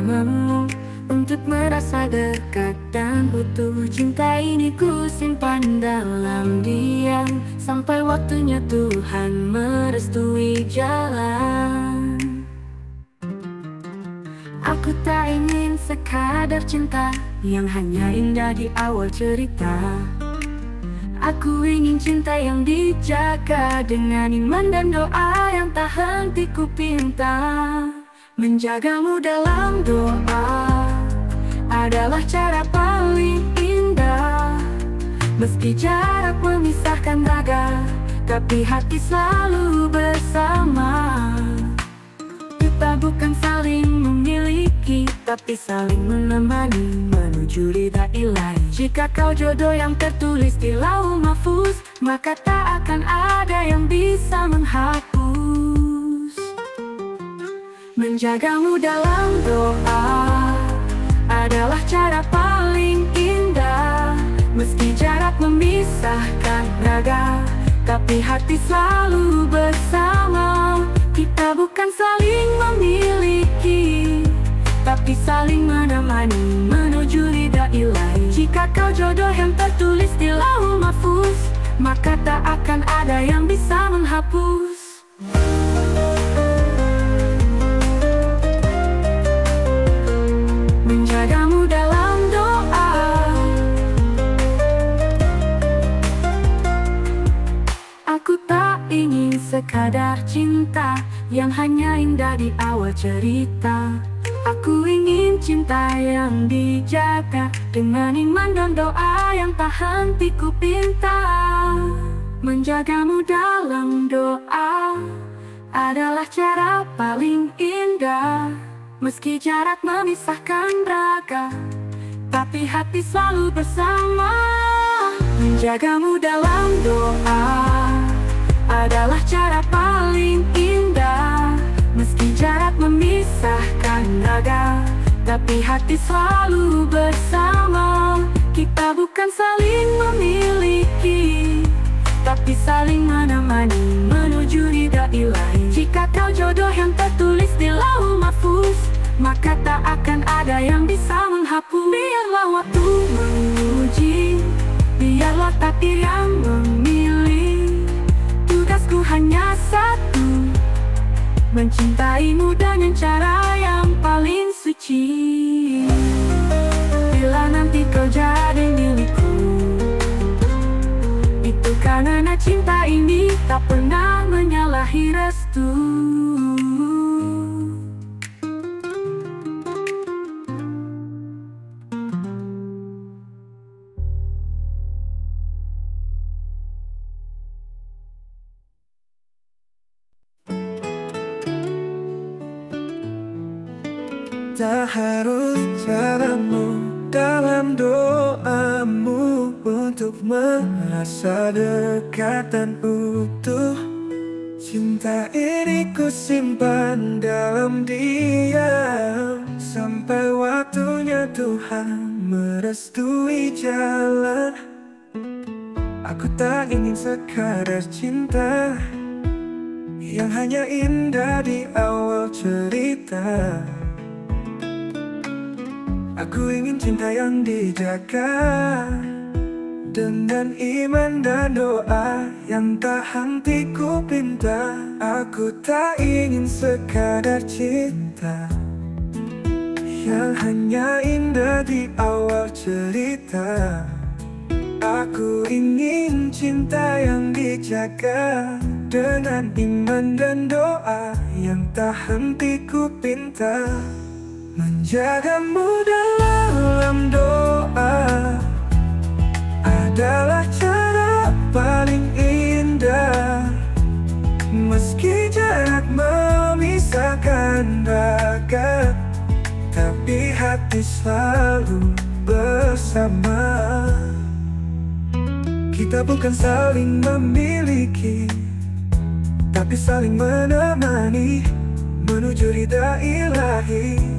bersamamu, untuk merasa dekat dan utuh. Cinta ini ku simpan dalam diam, sampai waktunya Tuhan merestui jalan. Aku tak ingin sekadar cinta yang hanya indah di awal cerita. Aku ingin cinta yang dijaga dengan iman dan doa yang tak henti ku pinta. Menjagamu dalam doa adalah cara paling indah. Meski jarak memisahkan raga, tapi hati selalu bersama. Kita bukan saling memiliki, tapi saling menemani menuju ridha ilahi. Jika kau jodoh yang tertulis di lauh mahfuz, maka tak akan ada yang bisa menghapus. Menjagamu dalam doa adalah cara paling indah. Meski jarak memisahkan raga, tapi hati selalu bersama. Kita bukan saling memiliki, tapi saling menemani menuju ridha ilahi. Jika kau jodoh yang tertulis di lauh mahfuz, maka tak akan ada yang bisa menghapus. Menjagamu dalam doa. Aku tak ingin sekadar cinta yang hanya indah di awal cerita. Aku ingin cinta yang dijaga dengan iman dan doa yang tak henti ku pinta. Menjagamu dalam doa adalah cara paling indah. Meski jarak memisahkan raga, tapi hati selalu bersama. Menjagamu dalam doa adalah cara paling indah. Meski jarak memisahkan raga, tapi hati selalu bersama. Kita bukan saling memiliki, tapi saling menemani menuju ridha ilahi. Jika kau jodoh yang tertulis di lauh mahfuz, maka tak akan ada yang bisa menghapus. Biarlah waktu menguji, biarlah takdir yang memilih. Tugasku hanya satu, mencintaimu dengan cara yang paling suci. Bila nanti kau jadi milikku, itu karena cinta ini tak pernah menyalahi restu. Tak harus caramu dalam doamu untuk merasa dekat dan utuh. Cinta ini ku simpan dalam diam, sampai waktunya Tuhan merestui jalan. Aku tak ingin sekadar cinta yang hanya indah di awal cerita. Aku ingin cinta yang dijaga dengan iman dan doa yang tak henti ku pinta. Aku tak ingin sekadar cinta yang hanya indah di awal cerita. Aku ingin cinta yang dijaga dengan iman dan doa yang tak henti ku pinta. Menjagamu dalam doa adalah cara paling indah. Meski jarak memisahkan raga, tapi hati selalu bersama. Kita bukan saling memiliki, tapi saling menemani menuju ridha ilahi.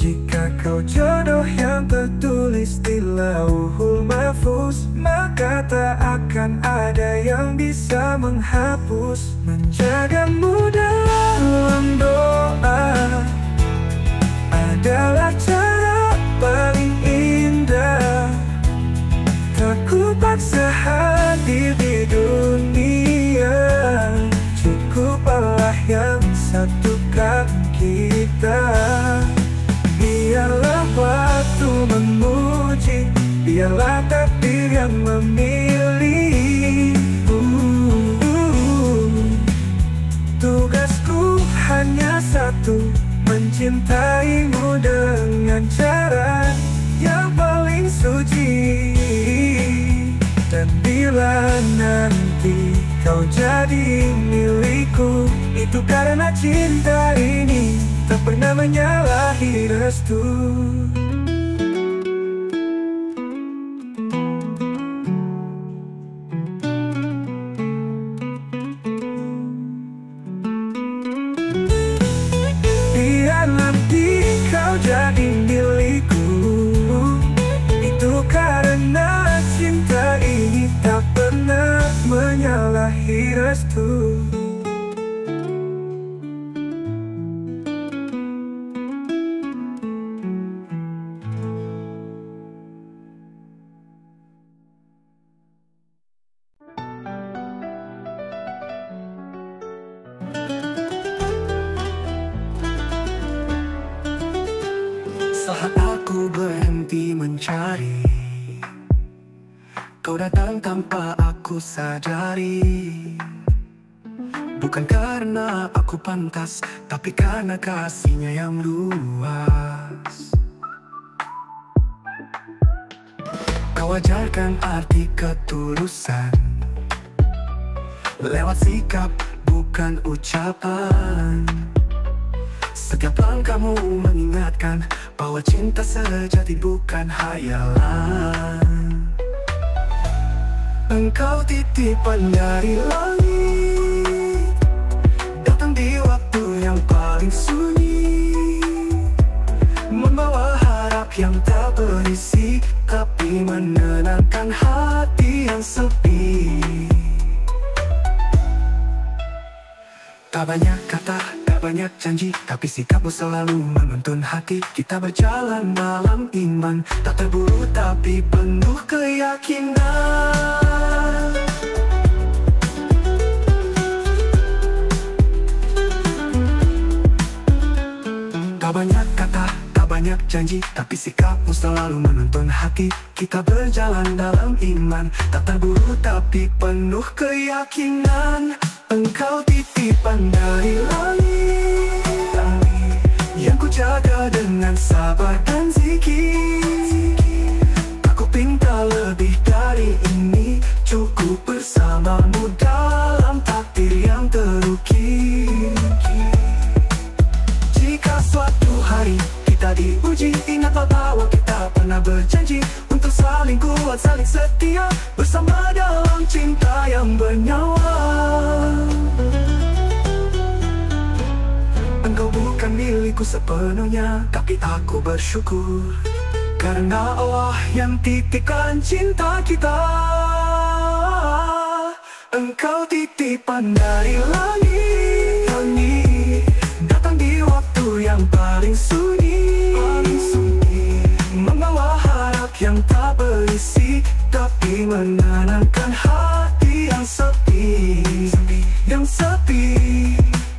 Jika kau jodoh yang tertulis di lauhul mahfuz, maka tak akan ada yang bisa menghapus. Menjagamu dalam doa adalah cara paling indah. Tak ku paksa hadir di dunia, cukup Allah yang satukan kita. Biarlah waktu menguji, biarlah takdir yang memilih. Tugasku hanya satu, mencintaimu dengan cara yang paling suci. Dan bila nanti kau jadi milikku, itu karena cinta ini tak pernah menyalahi restu. Biar nanti kau jadi milikku, itu karena cinta ini tak pernah menyalahi restu. Saat aku berhenti mencari, kau datang tanpa aku sadari. Bukan karena aku pantas, tapi karena kasihnya yang luas. Kau ajarkan arti ketulusan lewat sikap, bukan ucapan. Setiap langkahmu mengingatkan bahwa cinta sejati bukan hayalan. Engkau titipan dari langit, datang di waktu yang paling sunyi, membawa harap yang tak berisi, tapi menenangkan hati yang sepi. Tak banyak kata, tak banyak janji, tapi sikapmu selalu menuntun hati. Kita berjalan dalam iman, tak terburu tapi penuh keyakinan. Tak banyak kata, tak banyak janji, tapi sikapmu selalu menuntun hati. Kita berjalan dalam iman, tak terburu tapi penuh keyakinan. Engkau titipan dari langit, yang ku jaga dengan sabar dan zikir. Aku pinta lebih dari ini, cukup bersamamu dalam takdir yang terukir. Jika suatu hari kita diuji, ingatlah bahwa kita pernah berjanji untuk saling kuat, saling setia, bersama dalam cinta yang bernyawa. Engkau bukan milikku sepenuhnya, tapi aku bersyukur karena Allah yang titipkan cinta kita. Engkau titipan dari langit, datang di waktu yang paling sunyi, membawa harap yang tak berisi, tapi menenangkan hati yang sepi.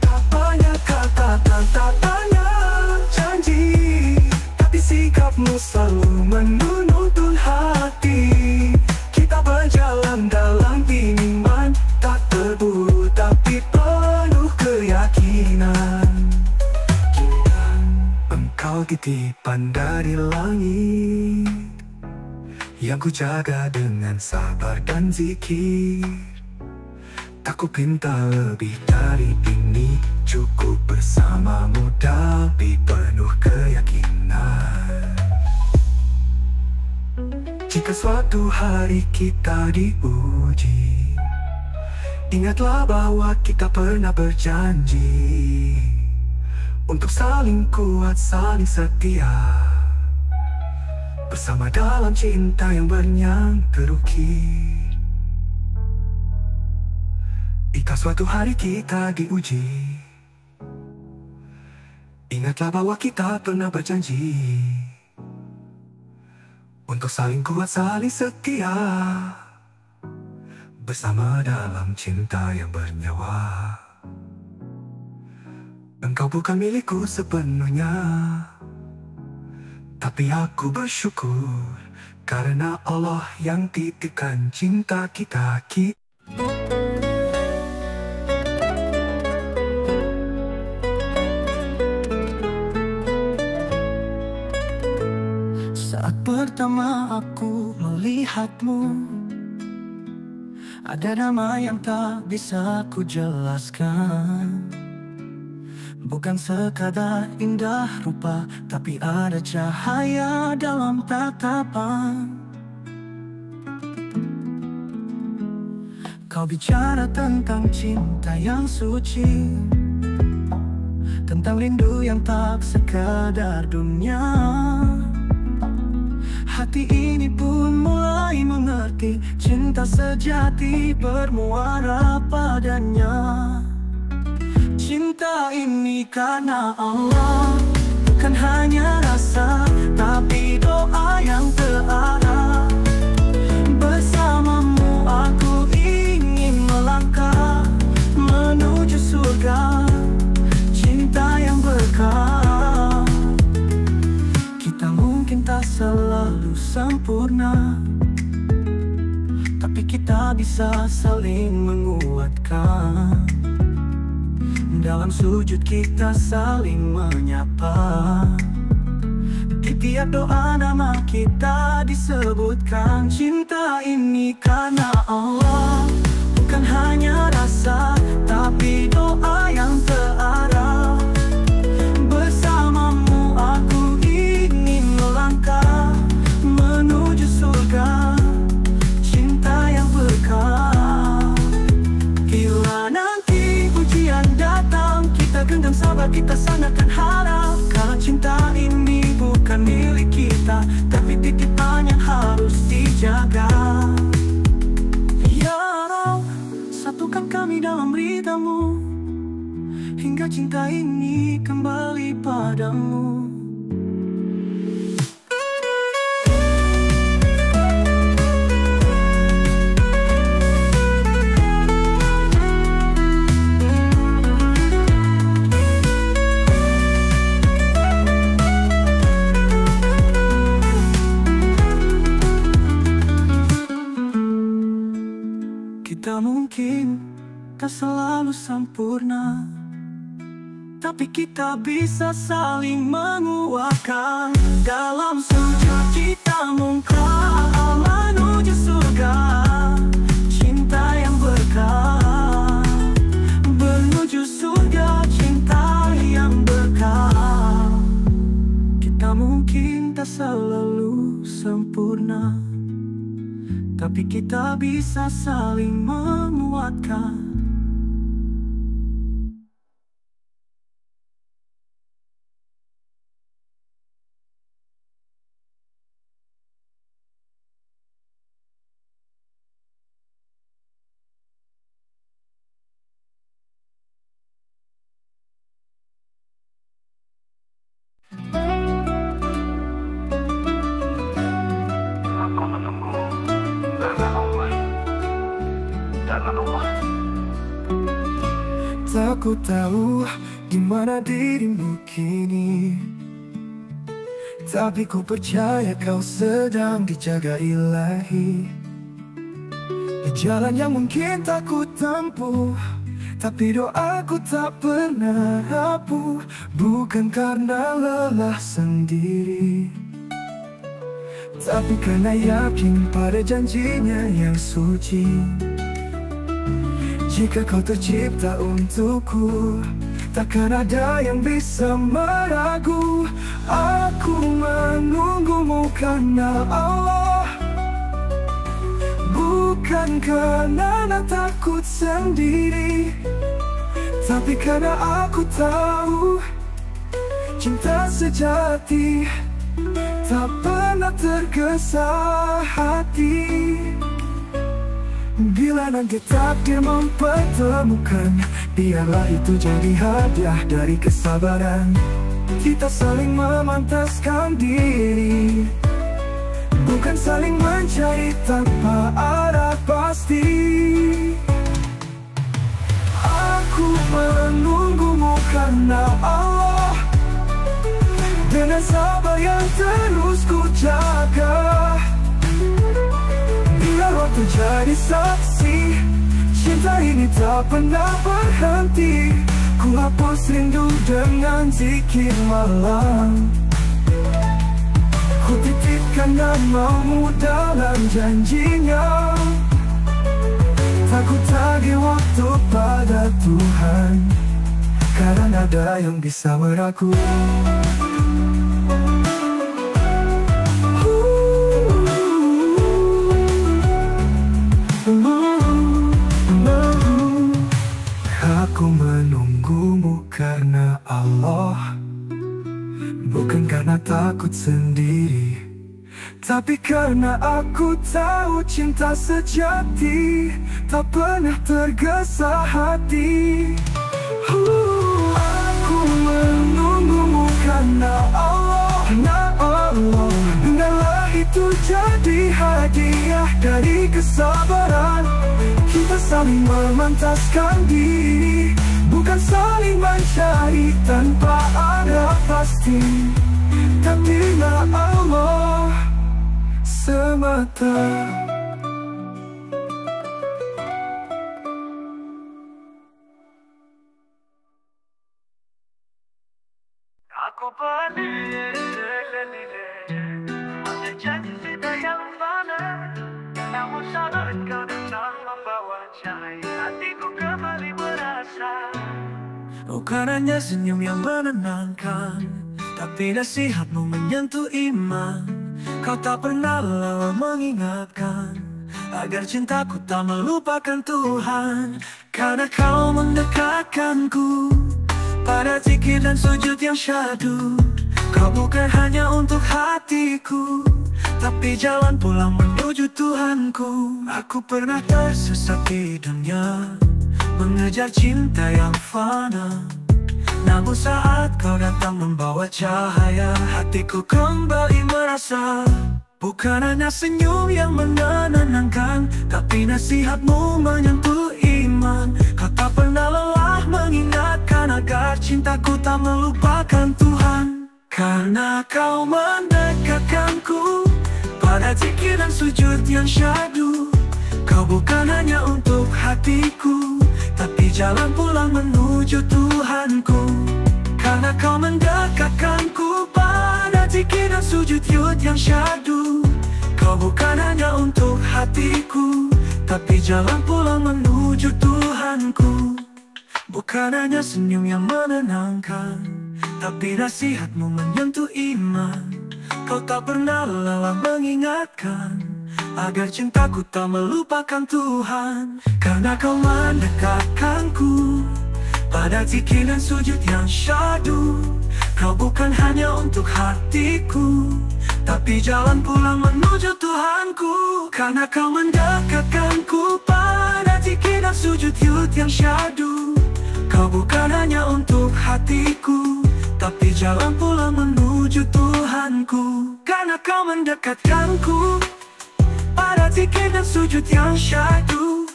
Tak banyak kata, tak banyak janji, tapi sikapmu selalu menuntun hati. Kita berjalan dalam iman, tak terburu tapi penuh keyakinan. Engkau titipan dari langit, yang ku jaga dengan sabar dan zikir. Tak ku pinta lebih dari ini, cukup bersamamu tapi penuh keyakinan. Jika suatu hari kita diuji, ingatlah bahwa kita pernah berjanji untuk saling kuat, saling setia, bersama dalam cinta yang bernyang terukir. Jika suatu hari kita diuji, Ingatlah bahwa kita pernah berjanji untuk saling kuat, saling setia, bersama dalam cinta yang bernyawa. Engkau bukan milikku sepenuhnya, tapi aku bersyukur karena Allah yang titipkan cinta kita. Saat pertama aku melihatmu, ada nama yang tak bisa ku jelaskan. Bukan sekadar indah rupa, tapi ada cahaya dalam tatapan. Kau bicara tentang cinta yang suci, tentang rindu yang tak sekadar dunia. Hati ini pun mulai mengerti, cinta sejati bermuara padanya. Cinta ini karena Allah, bukan hanya rasa, tapi doa yang terarah. Bersamamu aku ingin melangkah menuju surga, cinta yang berkah. Kita mungkin tak selalu sempurna, tapi kita bisa saling menguatkan. Dalam sujud kita saling menyapa, di tiap doa nama kita disebutkan. Cinta ini karena Allah, bukan hanya rasa, tapi doa yang terarah. Bersamamu aku ingin melangkah menuju surga, cinta yang berkah. Bila nanti ujian datang, kita genggam sabar, kita sandarkan harap. Kalau cinta ini bukan milik kita, tapi titipan yang harus dijaga. Ya Rabb, satukan kami dalam ridhamu, hingga cinta ini kembali padamu. Kita mungkin tak selalu sempurna, tapi kita bisa saling menguatkan. Dalam sujud kita mungkar menuju surga, cinta yang berkah. Menuju surga, cinta yang berkah. Kita mungkin tak selalu sempurna, tapi kita bisa saling menguatkan. Tak ku tahu gimana dirimu kini, tapi ku percaya kau sedang dijaga ilahi. Di jalan yang mungkin tak ku tempuh, tapi doaku tak pernah rapuh. Bukan karena lelah sendiri, tapi karena yakin pada janjinya yang suci. Jika kau tercipta untukku, takkan ada yang bisa meragu. Aku menunggumu karena Allah, bukan karena takut sendiri, tapi karena aku tahu cinta sejati tak pernah tergesa hati. Bila nanti takdir mempertemukan, biarlah itu jadi hadiah dari kesabaran. Kita saling memantaskan diri, bukan saling mencari tanpa arah pasti. Aku menunggumu karena Allah, dengan sabar yang terus ku jaga. Biar waktu jadi saksi, cinta ini tak pernah berhenti. Ku hapus rindu dengan zikir malam, ku titipkan namamu dalam janjinya. Tak ku tagih waktu pada Tuhan, karena ada yang bisa meraku. Aku menunggumu karena Allah, bukan karena takut sendiri, tapi karena aku tahu cinta sejati tak pernah tergesa hati. Aku menunggumu karena Allah, biarlah itu jadi hadiah dari kesabaran. Kita saling memantaskan diri, bukan saling mencari tanpa ada pasti. Takdirnya Allah semata. Aku peduli ada janji cinta yang fana, namun saat kau datang membawa cahaya hatiku kembali merasa. Bukan hanya senyum yang menenangkan, tapi nasihatmu menyentuh iman. Kau tak pernah lelah mengingatkan agar cintaku tak melupakan Tuhan. Karena kau mendekatkanku pada zikir dan sujud yang syahdu. Kau bukan hanya untuk hatiku, tapi jalan pulang menuju Tuhanku. Aku pernah tersesat di dunia, mengejar cinta yang fana, namun saat kau datang membawa cahaya, hatiku kembali merasa. Bukan hanya senyum yang menenangkan, tapi nasihatmu menyentuh iman. Kau tak pernah lelah mengingatkan agar cintaku tak melupakan Tuhan. Karena kau mendekatkanku pada zikir dan sujud yang syahdu. Kau bukan hanya untuk hatiku, tapi jalan pulang menuju Tuhanku. Karena kau mendekatkanku pada zikir dan sujud yang syahdu. Kau bukan hanya untuk hatiku, tapi jalan pulang menuju Tuhanku. Bukan hanya senyum yang menenangkan, tapi nasihatmu menyentuh iman. Kau tak pernah lelah mengingatkan agar cintaku tak melupakan Tuhan. Karena kau mendekatkanku pada zikir dan sujud yang syahdu. Kau bukan hanya untuk hatiku, tapi jalan pulang menuju Tuhanku. Karena kau mendekatkanku pada zikir dan sujud yang syahdu. Kau bukan hanya untuk hatiku, tapi jalan pulang menuju Tuhanku. Karena kau mendekatkanku pada zikir dan sujud yang syahdu.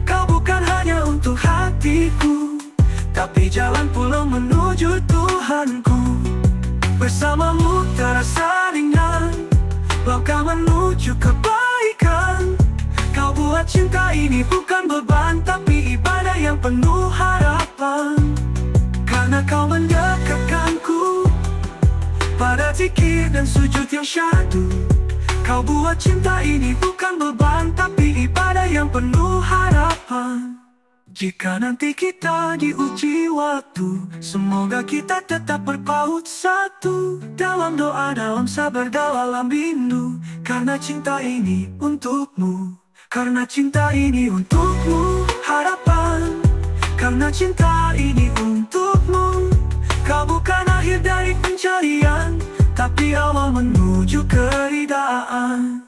Kau bukan hanya untuk hatiku, tapi jalan pulang menuju Tuhanku. Bersamamu terasa ringan, langkah menuju kebaikan. Kau buat cinta ini bukan beban, tapi ibadah yang penuh harapan. Karena kau mendekatkanku pada zikir dan sujud yang syahdu. Kau buat cinta ini bukan beban, tapi ibadah yang penuh harapan. Jika nanti kita diuji waktu, semoga kita tetap berpaut satu. Dalam doa, dalam sabar, dalam rindu. Karena cinta ini untukmu, karena cinta ini untukmu, harapan. Karena cinta ini untukmu. Kau bukan akhir dari pencarian, tapi awal menuju keridaan.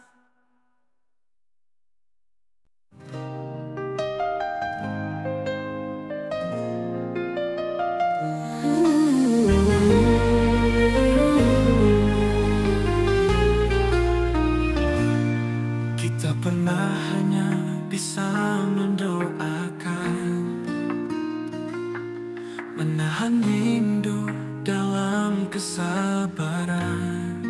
bisa mendoakan, menahan rindu dalam kesabaran.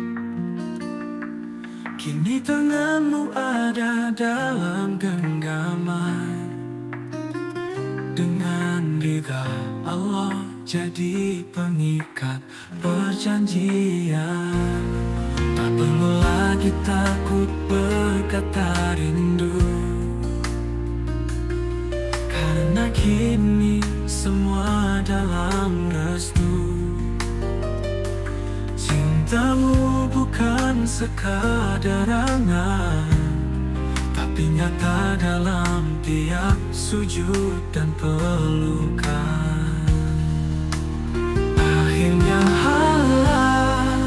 Kini tanganmu ada dalam genggaman, dengan ridha Allah jadi pengikat perjanjian. Tak perlu lagi takut berkata rindu, karena kini semua dalam restu. Cintamu bukan sekadar angan, tapi nyata dalam tiap sujud dan pelukan. Akhirnya halal,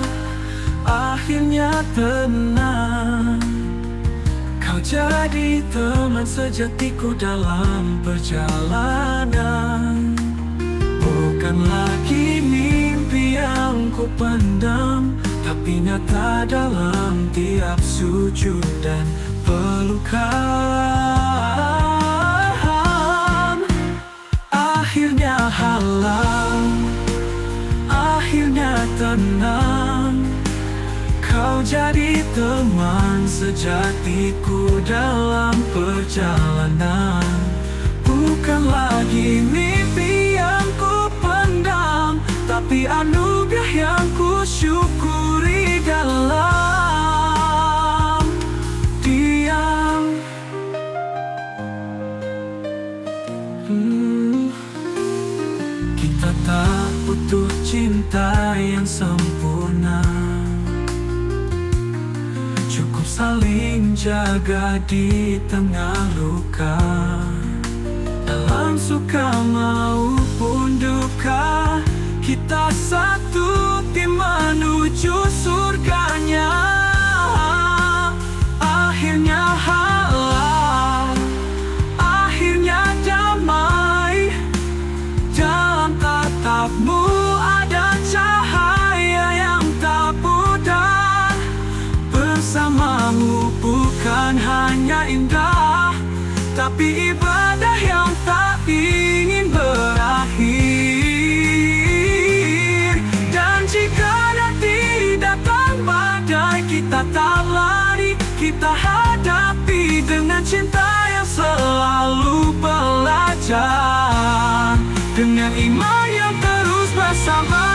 akhirnya tenang, kau jadi teman sejatiku dalam perjalanan. Bukan lagi mimpi yang ku pendam, tapi nyata dalam tiap sujud dan pelukan. Akhirnya halal, akhirnya tenang, kau jadi teman sejatiku dalam perjalanan. Bukan lagi mimpi yang ku pendam, tapi anugerah yang ku syukuri dalam diam. Kita tak butuh cinta yang sempurna, cukup saling jaga di tengah luka. Dalam suka maupun duka, kita satu tim menuju surganya. Akhirnya halal, akhirnya damai, dalam tatapmu ada cahaya yang tak pudar. Bersamamu bukan hanya indah, tapi ibadah yang tak ingin berakhir. Dan jika nanti datang badai, kita tak lari, kita hadapi dengan cinta yang selalu belajar, dengan iman yang terus bersama.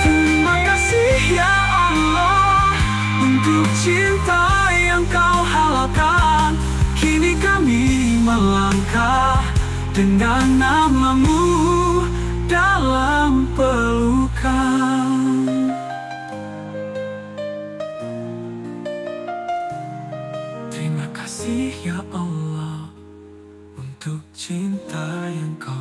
Terima kasih ya Allah untuk cinta yang kau halalkan. Kini kami melangkah dengan namamu dalam pelukan. Terima kasih ya Allah untuk cinta yang kau